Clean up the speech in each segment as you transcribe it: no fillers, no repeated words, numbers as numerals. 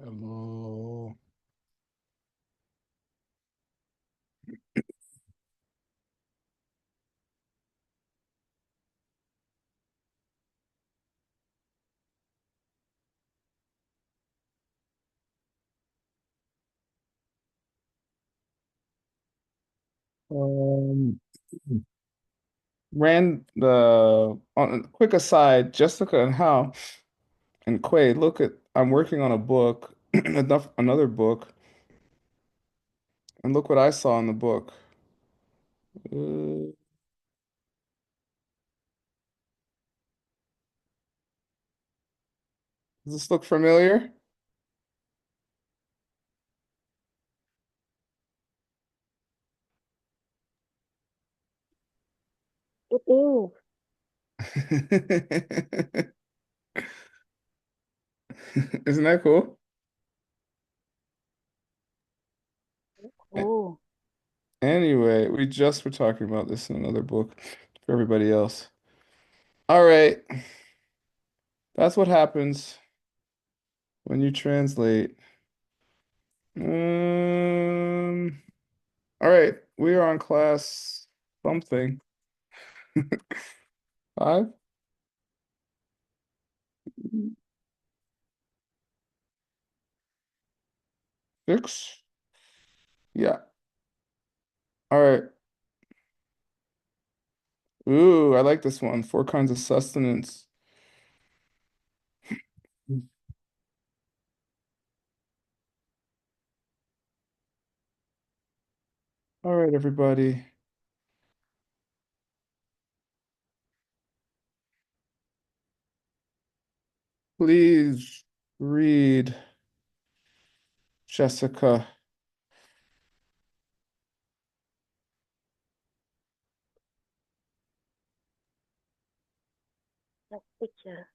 Hello. Um, Ran the on a quick aside, Jessica and Hal and Quay, look at I'm working on a book, another book, and look what I saw in the book. Uh, does this look familiar? It is. Isn't that cool? Oh, Anyway, we just were talking about this in another book for everybody else. All right, that's what happens when you translate. Um, all right, we are on class something. Five, six. Yeah. All right. Ooh, I like this one. Four kinds of sustenance. All right, everybody. Please read Jessica. the picture.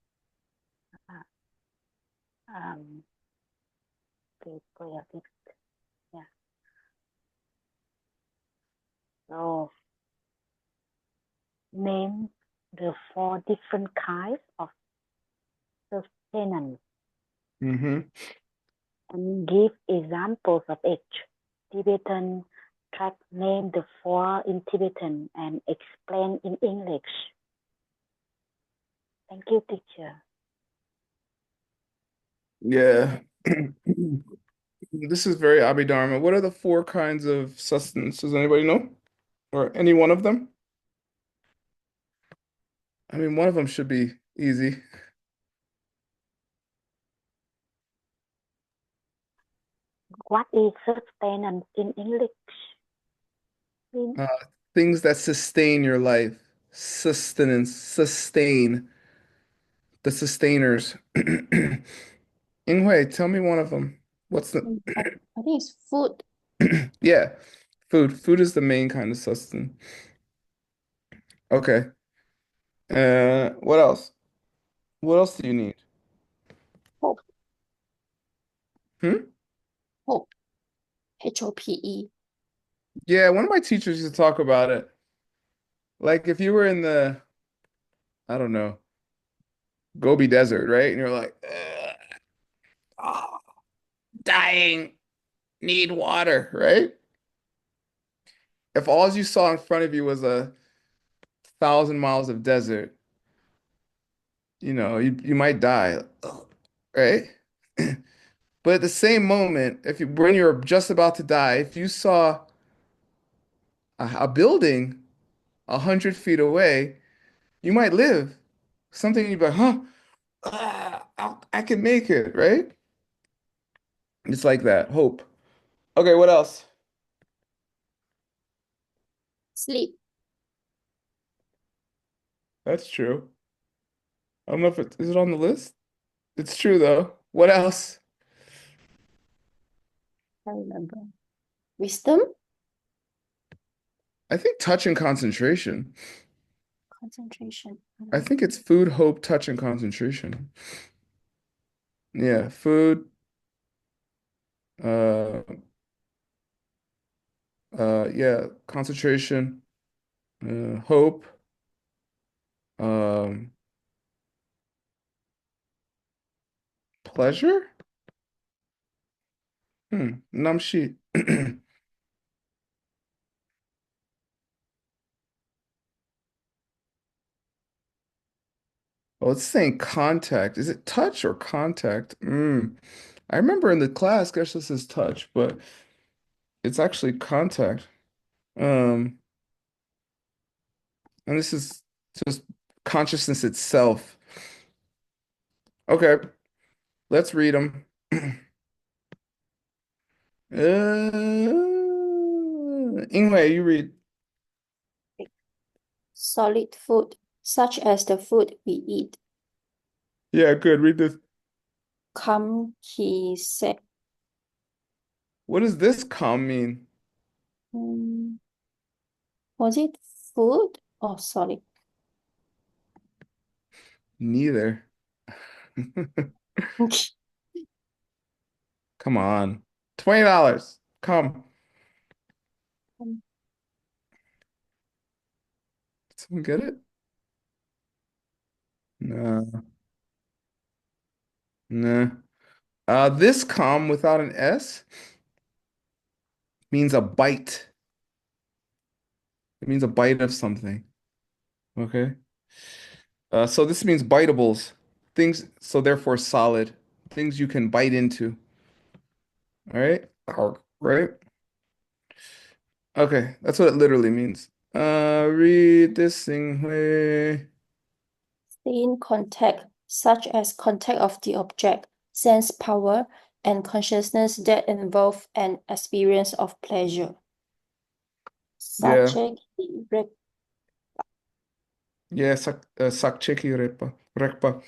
Uh, um, People of it. Yeah. So name the four different kinds of sustenance Mm-hmm. and give examples of each. Tibetan track name the four in Tibetan and explain in English. Thank you, teacher. Yeah. This is very Abhidharma. What are the four kinds of sustenance? Does anybody know? Or any one of them? I mean, one of them should be easy. What is sustenance in English? Mean? Uh, Things that sustain your life. Sustenance, sustain, the sustainers. Anyway, tell me one of them. What's the I think it's food. Yeah, food. Food is the main kind of sustenance. Okay. What else? What else do you need? Hope. Hmm? Hope. HOPE. Yeah, one of my teachers used to talk about it. Like if you were in the, I don't know, Gobi Desert, right? And you're like, oh, dying, need water, right? If all you saw in front of you was 1,000 miles of desert, you might die, right? But at the same moment, when you're just about to die, if you saw a building 100 feet away, you might live. Something you'd be like, huh? I can make it, right? It's like that. Hope. Okay, what else? Sleep. That's true. I don't know if it is it on the list. It's true though. What else? I remember. Wisdom. I think touch and concentration. Concentration. I think it's food, hope, touch, and concentration. Yeah, food, uh, yeah, concentration, hope, um, pleasure. Namshi. Oh, it's saying contact. Is it touch or contact? I remember in the class, gosh, this is touch, but it's actually contact. Um, and this is just consciousness itself. Okay, let's read them. Ingwei, you read. Solid food, such as the food we eat. Yeah, good. Read this. Come, he said. What does this calm mean? Hmm, was it food or solid? Neither. Come on. $20. Come. Did someone get it? No. No. This calm without an S means a bite. It means a bite of something. Okay. So this means biteables. Things, so therefore solid. Things you can bite into. All right. Right. Okay. That's what it literally means. Read this thing. Hey. Stay in contact, such as contact of the object, sense power, and consciousness that involve an experience of pleasure. Yeah. Sache Yeah. Sakcheki repa. Rekpa.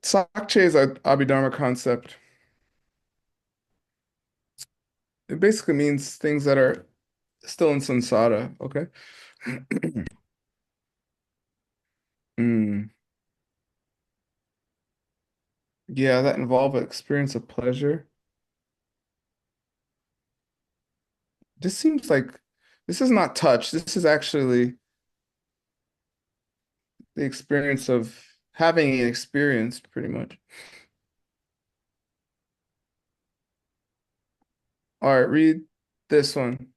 Sakche is a Abhidharma concept. It basically means things that are still in samsara. Okay. Mm. Yeah, that involve an experience of pleasure. This seems like this is not touch. This is actually the experience of having it experienced, pretty much. All right, read this one.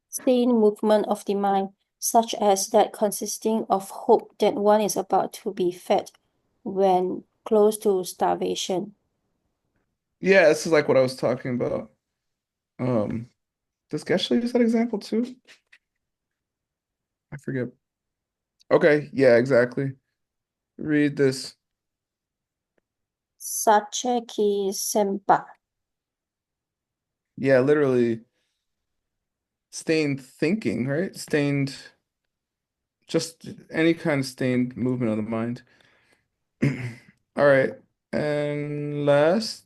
stay in movement of the mind, such as that consisting of hope that one is about to be fed when close to starvation. Yeah, this is like what I was talking about. Um, does Geshe use that example too? I forget. Okay, yeah, exactly. Read this. Sache ki sempa. Yeah, literally stained thinking, right? Stained, just any kind of stained movement of the mind. All right. And last,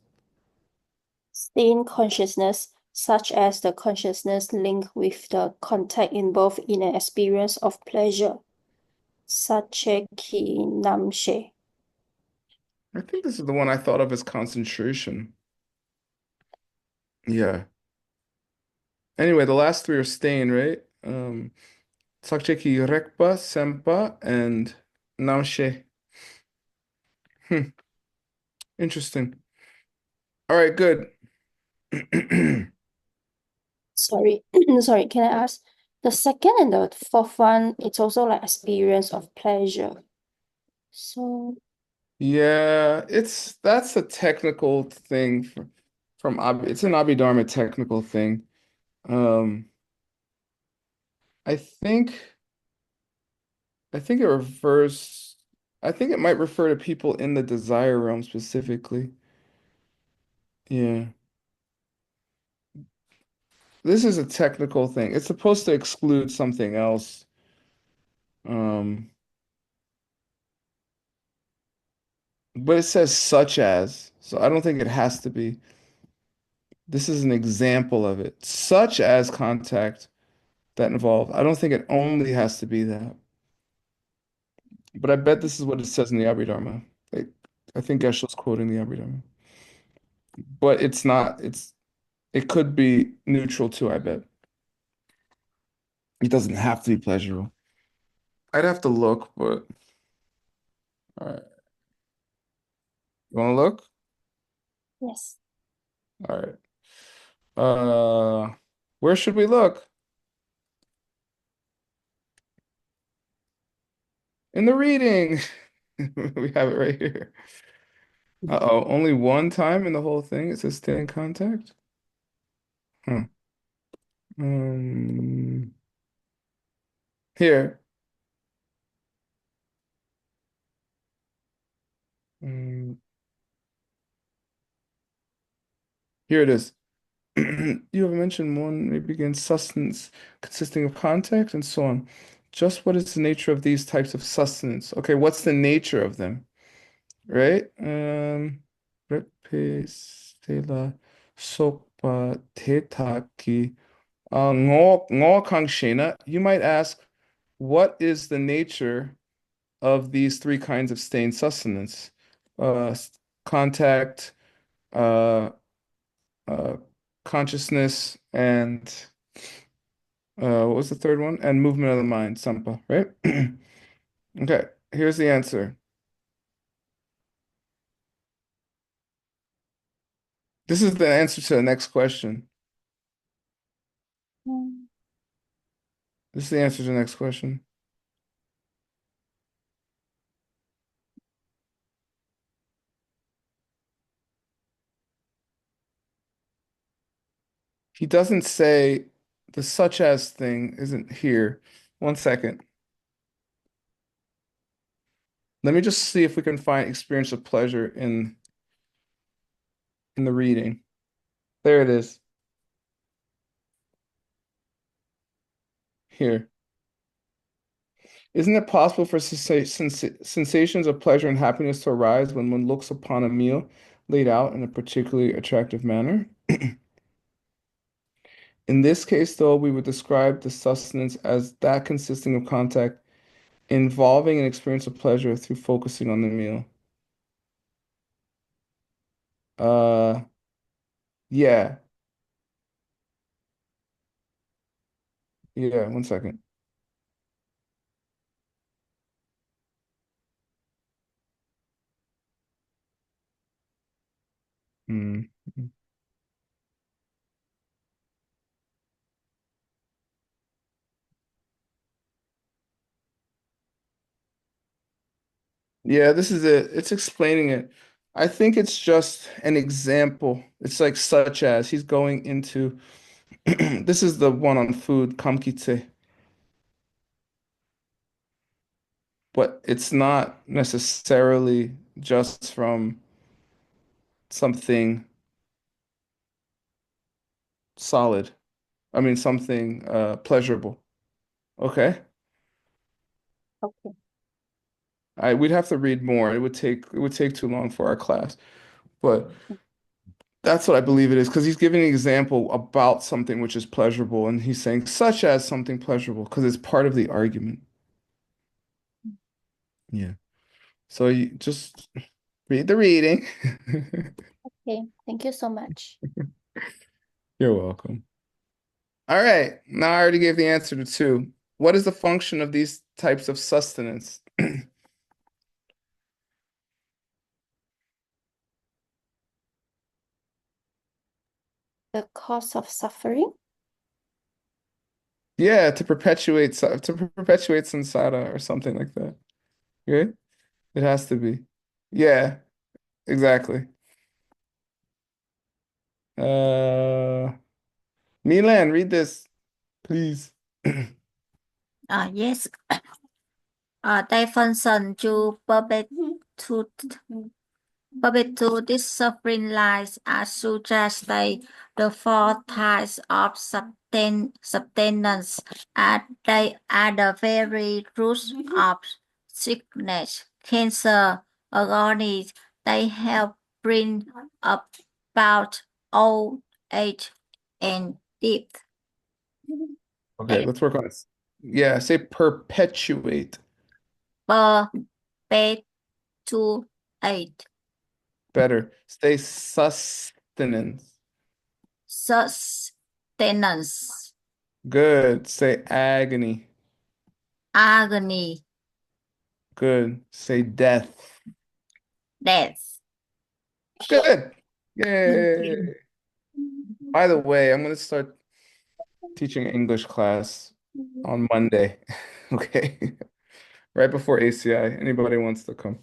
Stay in consciousness, such as the consciousness link with the contact involved in an experience of pleasure. Sache ki namshe. I think this is the one I thought of as concentration. Yeah. Anyway, the last three are staying, right? Sakcheki Rekpa, Sempa, and Namshe. Hmm, interesting. All right, good. Sorry, sorry, can I ask? The second and the fourth one, it's also like experience of pleasure. So, Yeah, that's a technical thing from it's an Abhidharma technical thing. Um, I think I think it refers I think it might refer to people in the desire realm specifically. Yeah. This is a technical thing. It's supposed to exclude something else. Um, but it says such as, so I don't think it has to be. This is an example of it. Such as contact that involved. I don't think it only has to be that. But I bet this is what it says in the Abhidharma. Like, I think Geshe's quoting the Abhidharma. But it's not, it could be neutral too, I bet. It doesn't have to be pleasurable. I'd have to look, but all right. You want to look? yes. All right. Where should we look? In the reading. We have it right here. Uh-oh, only one time in the whole thing it says stay in contact? Huh. Um, here. Um, Here it is. You have mentioned one may begin sustenance consisting of contact and so on. Just what is the nature of these types of sustenance? Okay, what's the nature of them? Right? Repe stela sokpa tetaki. Ngo kangshena. You might ask, what is the nature of these three kinds of stained sustenance? Contact, uh, uh, consciousness, and what was the third one? And movement of the mind, sampa, right? Okay, here's the answer. This is the answer to the next question. This is the answer to the next question. He doesn't say the such as thing isn't here. One second. Let me just see if we can find experience of pleasure in the reading. There it is. Here. Isn't it possible for sensations of pleasure and happiness to arise when one looks upon a meal laid out in a particularly attractive manner? In this case, though, we would describe the sustenance as that consisting of contact involving an experience of pleasure through focusing on the meal. Uh, yeah, yeah, one second. Mm. Yeah, this is it. It's explaining it. I think it's just an example. It's like such as he's going into this is the one on food, kamkite, but it's not necessarily just from something solid. I mean something pleasurable. Okay. Okay. We'd have to read more. It would take too long for our class. But that's what I believe it is, because he's giving an example about something which is pleasurable, and he's saying such as something pleasurable, because it's part of the argument. Yeah. So you just read the reading. Okay. Thank you so much. You're welcome. All right. Now I already gave the answer to two. What is the function of these types of sustenance? The cause of suffering. Yeah, to perpetuate samsara or something like that. Right? It has to be. Yeah, exactly. Uh, Milan, read this, please. Yes. They function to perpetuate this suffering lies as suggested the four types of sustenance, and they are the very roots of sickness, cancer, agony. They help bring about old age and death. Okay, let's work on this. Yeah, say perpetuate. Perpetuate. Better. Say sustenance. Sustenance, Good. Say agony. agony, Good. Say death. death. Good. Yay. By the way, I'm going to start teaching English class on Monday. Okay. Right before ACI. Anybody wants to come.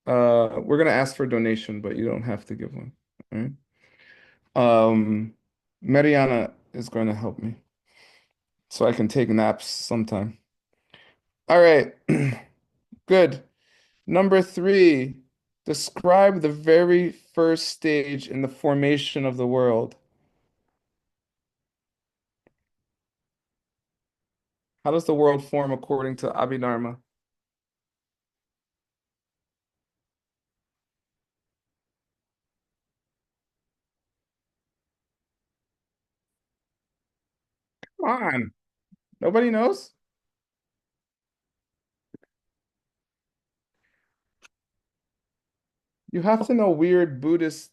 We're going to ask for a donation, but you don't have to give one. All right. Mariana is going to help me so I can take naps sometime. All right. Good. Number three, describe the very first stage in the formation of the world. How does the world form according to Abhidharma? Come on. Nobody knows? You have to know weird Buddhist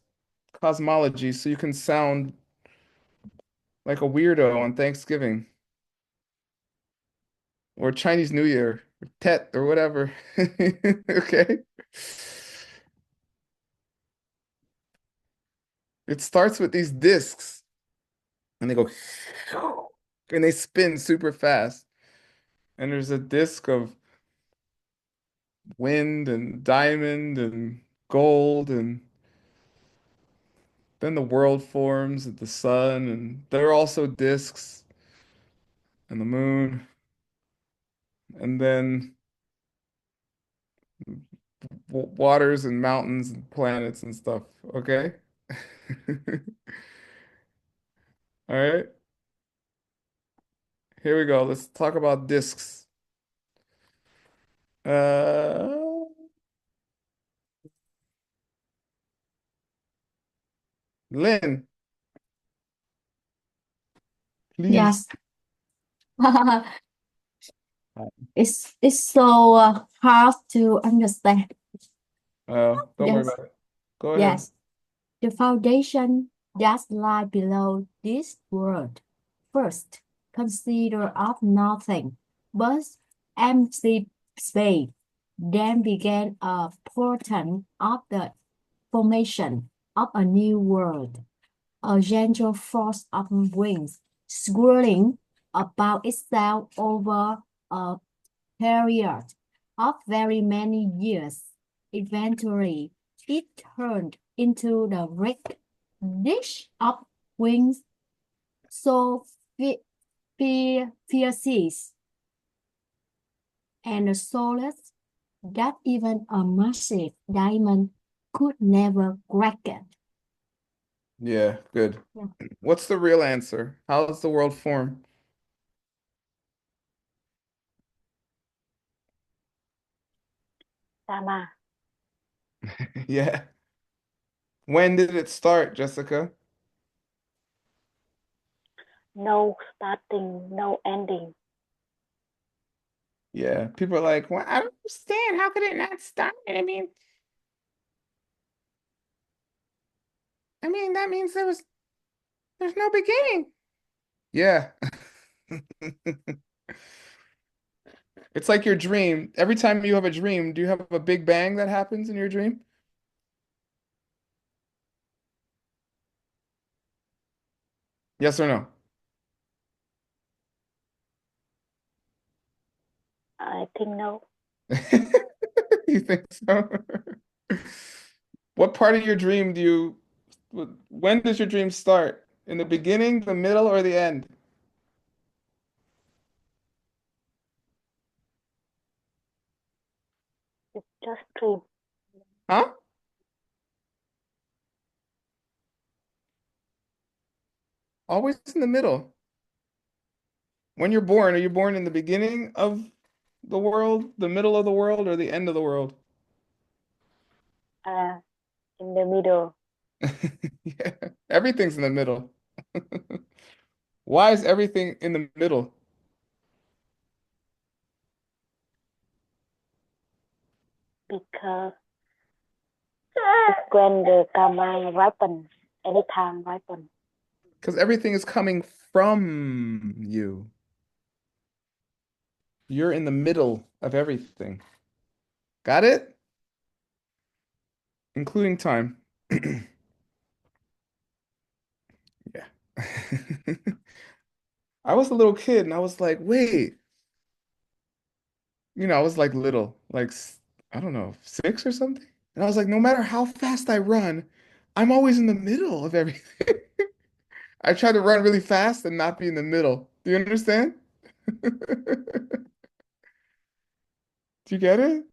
cosmology so you can sound like a weirdo on Thanksgiving or Chinese New Year or Tet or whatever. Okay. It starts with these discs and they go and they spin super fast. And there's a disc of wind and diamond and gold, and then the world forms with the sun, and there are also discs and the moon, and then waters and mountains and planets and stuff. Okay. All right. Here we go. Let's talk about discs. Uh, Lynn, please. Yes. It's so hard to understand. Don't worry Yes, about it. Go ahead. yes. The foundation just lie below this word. First, consider of nothing, but empty space. Then began a portent of the formation of a new world. A gentle force of wings swirling about itself over a period of very many years. Eventually, it turned into the great dish of wings so fierce and soulless that even a massive diamond could never crack it. Yeah, good. Yeah. What's the real answer? How does the world form? Karma. Yeah. When did it start, Jessica? No starting, no ending. Yeah. People are like, well, I don't understand. How could it not start? That means there's no beginning. Yeah. It's like your dream. Every time you have a dream, do you have a big bang that happens in your dream? Yes or no? I think no. You think so? What part of your dream when does your dream start? In the beginning, the middle, or the end? It's just dream. Huh? Always in the middle. When you're born, are you born in the beginning of the world, the middle of the world, or the end of the world? In the middle Yeah, everything's in the middle. Why is everything in the middle? because when the karma ripen, anytime ripen. Because everything is coming from you. You're in the middle of everything. Got it? Including time. I was a little kid and I was like, wait, I was like little, like I don't know, 6 or something. And I was like, no matter how fast I run, I'm always in the middle of everything. I try to run really fast and not be in the middle. Do you understand? Do you get it?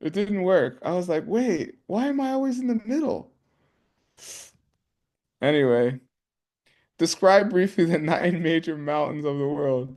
It didn't work. I was like, wait, why am I always in the middle? Anyway, describe briefly the 9 major mountains of the world.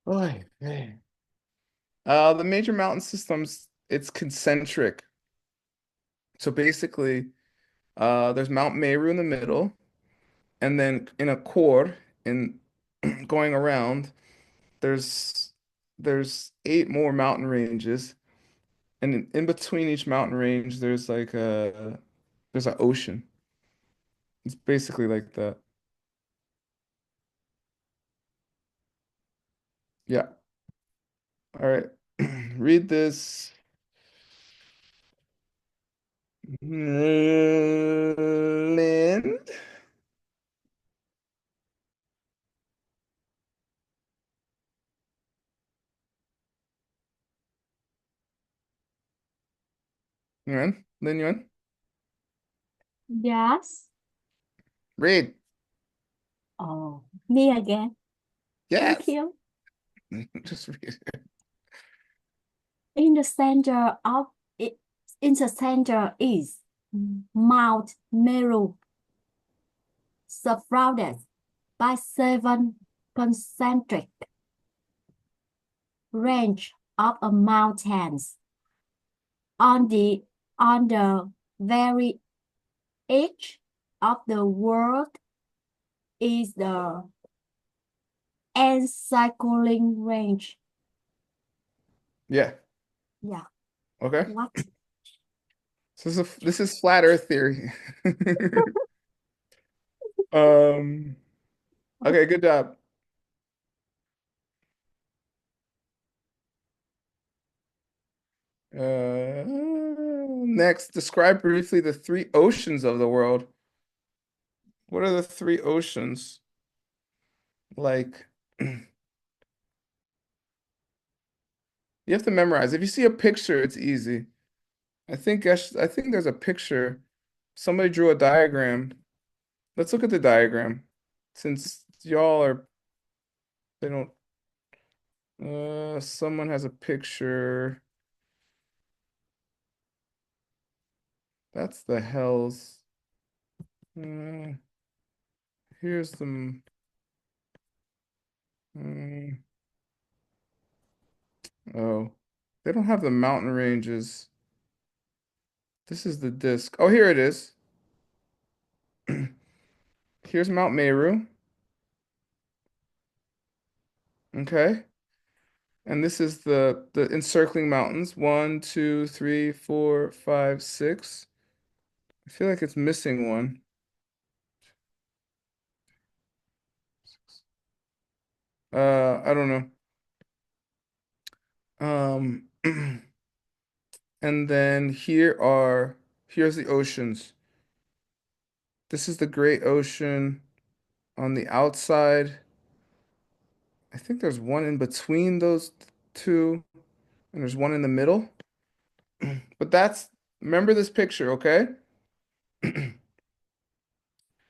Oy, man. The major mountain systems, it's concentric. So basically, there's Mount Meru in the middle, and then in a core, in going around, there's there's 8 more mountain ranges, and in between each mountain range, there's an ocean. It's basically like that. Yeah. All right. Read this. Lind. Yuan. Lin Yuan. Yes. Read. Oh, me again. Thank Yes. you. Just read it. In the center of it, in the center is Mount Meru, surrounded by 7 concentric range of mountains. On the very edge of the world is the encircling range. Yeah. Yeah. Okay. What? So this is flat Earth theory. Um, okay, good job. Next, describe briefly the 3 oceans of the world. What are the 3 oceans? Like, you have to memorize. If you see a picture, it's easy. I think there's a picture. Somebody drew a diagram. Let's look at the diagram. Since y'all are, they don't, someone has a picture. That's the hells. Uh, here's the, mm, oh, they don't have the mountain ranges. This is the disk. Oh, here it is. Here's Mount Meru. Okay. And this is the encircling mountains. 1, 2, 3, 4, 5, 6. I feel like it's missing one. I don't know. Um, and then here's the oceans. This is the Great Ocean on the outside. I think there's one in between those two, and there's one in the middle. But remember this picture, okay?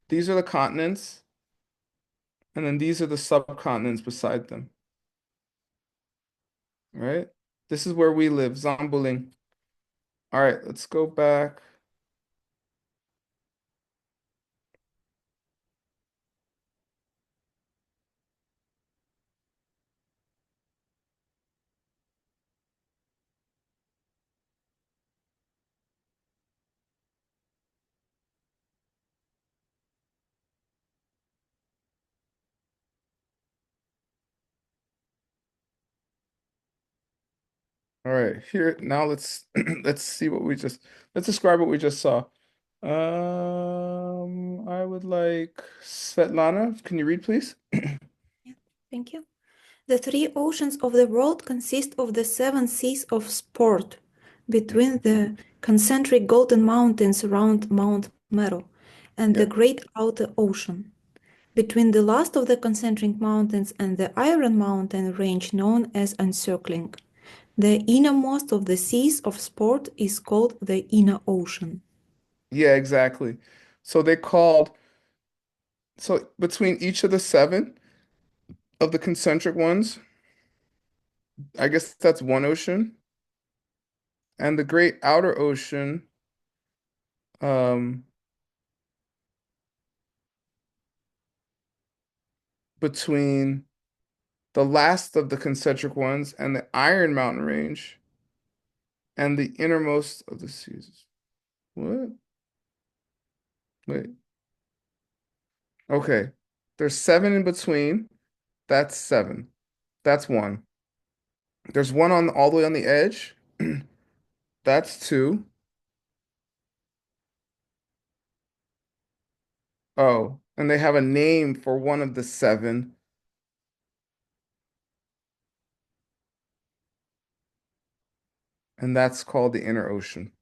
These are the continents, and then these are the subcontinents beside them, right? This is where we live, Zambuling. All right, let's go back. All right, here now let's see what let's describe what we just saw. I would like Svetlana, can you read, please? Thank you. The three oceans of the world consist of the seven seas of sport between the concentric golden mountains around Mount Meru and the Yeah. great outer ocean. Between the last of the concentric mountains and the iron mountain range known as encircling. The innermost of the seas of sport is called the inner ocean. Yeah, exactly. So they called so between each of the seven of the concentric ones, I guess that's one ocean, and the great outer ocean, um, between the last of the concentric ones and the Iron Mountain range and the innermost of the seas. What? Wait. Okay. There's seven in between. That's seven. That's one. There's one on all the way on the edge. That's two. Oh, and they have a name for one of the seven, and that's called the inner ocean.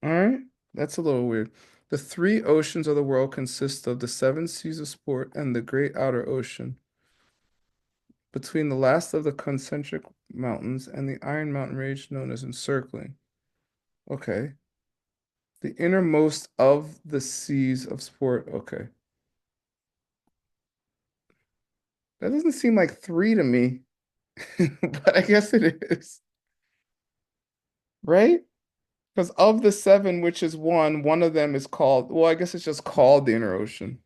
All right, that's a little weird. The three oceans of the world consist of the seven seas of sport and the great outer ocean. Between the last of the concentric mountains and the Iron Mountain range known as encircling. Okay. The innermost of the seas of sport. Okay. That doesn't seem like three to me, but I guess it is, right? Because of the seven, which is one of them is called, well, I guess it's just called the inner ocean,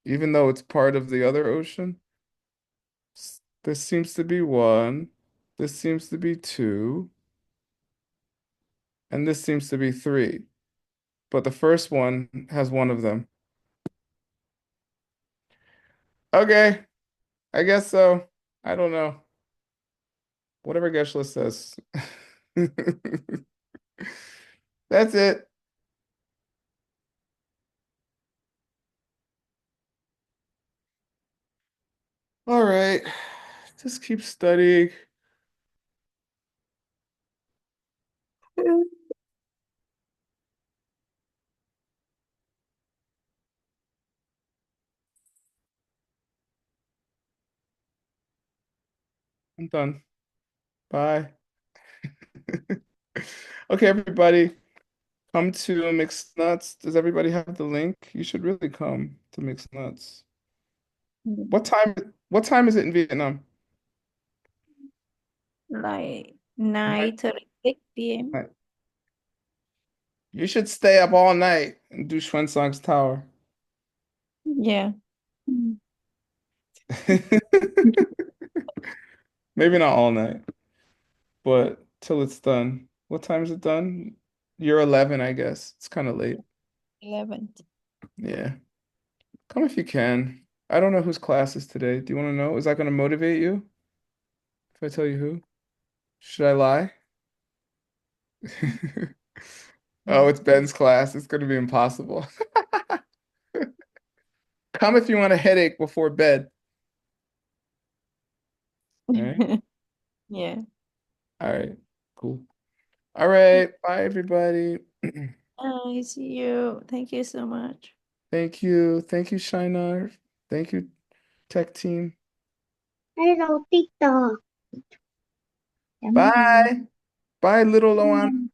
even though it's part of the other ocean. This seems to be one, this seems to be two, and this seems to be three. But the first one has one of them. Okay, I guess so. I don't know. Whatever Geshe says. That's it. All right. Just keep studying. I'm done. Bye. Okay, everybody, come to Mixed Nuts. Does everybody have the link? You should really come to Mixed Nuts. What time is it in Vietnam? Like Night. 9:36 p.m. Night. You should stay up all night and do Xuanzang's Tower. Yeah. Mm. Maybe not all night, but till it's done. What time is it done? You're 11, I guess. It's kind of late. 11. Yeah. Come if you can. I don't know whose class is today. Do you want to know? Is that going to motivate you if I tell you who? Should I lie? Oh, it's Ben's class. It's going to be impossible. Come if you want a headache before bed. All right. Yeah. All right. Cool. All right. Bye, everybody. I see you. Thank you so much. Thank you. Thank you, Shinar. Thank you, tech team. Hello, TikTok. Cảm ơn. Bye. Bye, little Loan.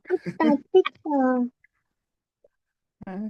TikTok, TikTok. Bye.